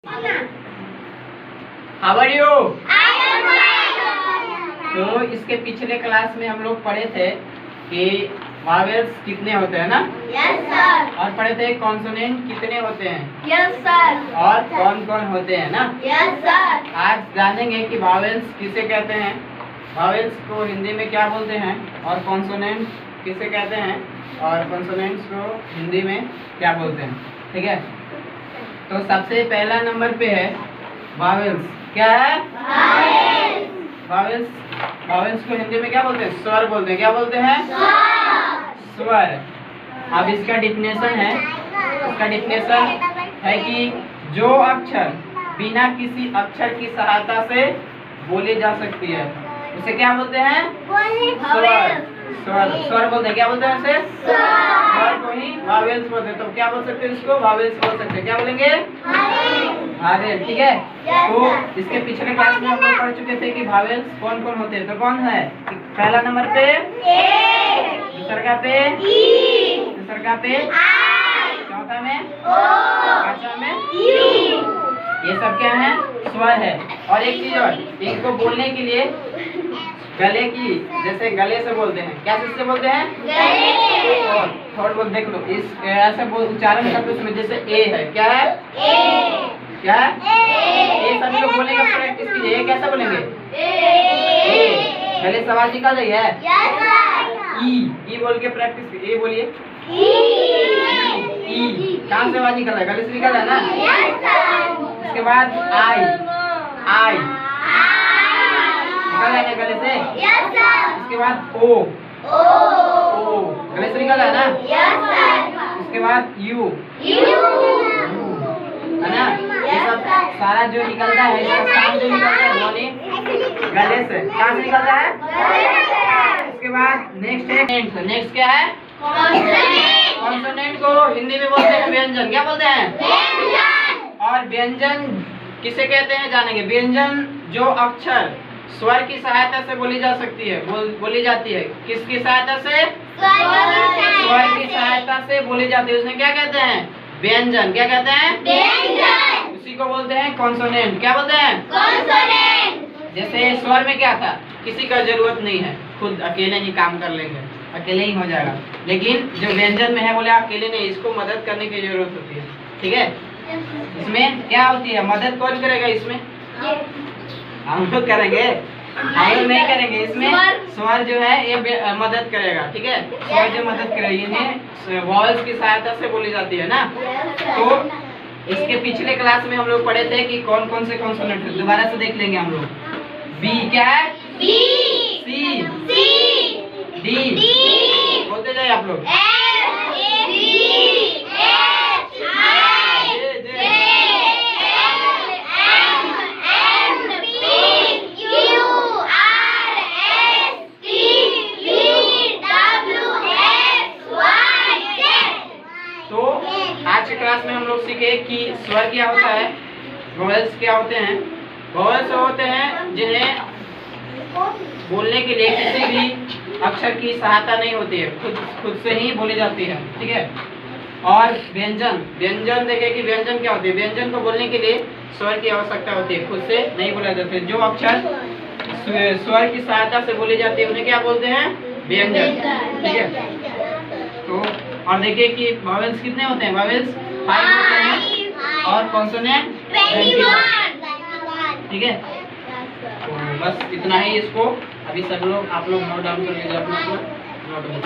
How are you? तो तो इसके पिछले क्लास में हम लोग पढ़े थे कि वावेल्स कितने होते हैं ना। Yes sir. और पढ़े थे कॉन्सोनेंट कितने होते हैं। Yes sir. और कौन कौन होते हैं ना। Yes sir. आज जानेंगे कि वावेल्स किसे कहते हैं, वावेल्स को हिंदी में क्या बोलते हैं, और कॉन्सोनेंट किसे कहते हैं, और कॉन्सोनेंट्स को हिंदी में क्या बोलते हैं। ठीक है, तो सबसे पहला नंबर पे है वावेल्स। क्या है? वावेल्स। वावेल्स को हिंदी में क्या बोलते हैं? स्वर बोलते हैं। क्या बोलते हैं? स्वर। अब इसका डिफिनेशन है, इसका डिफिनेशन है कि जो अक्षर बिना किसी अक्षर की सहायता से बोली जा सकती है उसे क्या बोलते हैं? स्वर। स्वर स्वर बोलते हैं। क्या बोलते हैं उसे? स्वर को ही वावेल्स बोलते हैं। तो क्या बोल सकते हैं इसको? वावेल्स बोल सकते हैं। क्या बोलेंगे? वावेल। ठीक है, तो इसके पिछले क्लास में हम लोग पढ़ चुके थे कि वावेल्स कौन कौन होते हैं। तो कौन है? पहला नंबर पे दूसरा पे, तीसरा पे, चौथा में, पांचवा में, ये सब क्या है? स्वर है। और एक चीज और, इनको बोलने के लिए गले की, जैसे गले से बोलते हैं। क्या से बोलते हैं? और थोड़ा बहुत देख लो, इस ऐसे उच्चारण करते उसमें जैसे ए है। क्या है? क्या है? ए सभी लोग बोलने का प्रैक्टिस कीजिए। ये कैसे बोलेंगे? ए। गले से आवाज निकल रही है? ई बोल के प्रैक्टिस कीजिए। ए बोलिए। ई कहाँ से आवाज निकल रहा है? गले से निकल रहा है ना। उसके बाद आई, आई निकल रहा है गले से। उसके बाद ओ, गले से निकल रहा है ना। उसके बाद यू, है ना। ये सब सारा जो निकलता है, इसका साउंड जो निकलता है ध्वनि गले से। कहाँ से निकलता है? उसके बाद नेक्स्ट है, नेक्स्ट क्या है? कॉन्सोनेंट को हिंदी में बोलते हैं व्यंजन। क्या बोलते हैं? और व्यंजन किसे कहते हैं जानेंगे। व्यंजन जो अक्षर स्वर की सहायता से बोली जा सकती है, बोली जाती है। किसकी सहायता से? स्वर की सहायता से बोली जाती है, उसमें क्या कहते हैं? व्यंजन। क्या कहते हैं? उसी को बोलते हैं कॉन्सोनेंट। क्या बोलते हैं? जैसे स्वर में क्या था? किसी का जरूरत नहीं है, खुद अकेले ही काम कर लेंगे, अकेले ही हो जाएगा। लेकिन जो व्यंजन में है बोले अकेले नहीं, इसको मदद करने की जरूरत होती है। ठीक है, इसमें क्या होती है? मदद कौन करेगा इसमें? हम लोग करेंगे, हम लोग नहीं करेंगे। इसमें स्वर जो है ये मदद करेगा। ठीक है, स्वर जो मदद करेगा, इन्हें वॉल्स की सहायता से बोली जाती है ना। तो इसके पिछले क्लास में हम लोग पढ़े थे कि कौन कौन से कॉन्सोनेंट है। दोबारा से देख लेंगे हम लोग। बी क्या है? सी, डी, बोलते जाए आप लोग। तो आज के क्लास में हम लोग सीखे कि स्वर क्या होता है, वोवेल्स क्या होते हैं। वोवेल्स होते हैं जिन्हें बोलने के लिए किसी भी अक्षर की सहायता नहीं होती है, खुद से ही बोली जाती है। ठीक है, और व्यंजन, व्यंजन देखें कि व्यंजन क्या होती है। व्यंजन को बोलने के लिए स्वर की आवश्यकता होती है, खुद से नहीं बोला जाता है। जो अक्षर स्वर की सहायता से बोली जाती है उन्हें क्या बोलते हैं? व्यंजन। ठीक है, तो और देखिए कि वोवेल्स कितने होते हैं। वोवेल्स 5 होते हैं और कॉन्सोनेंट 21। ठीक है, तो बस इतना ही। इसको अभी सब लोग आप लोग नोट डाउन कर लीजिए अपना नोटबुक।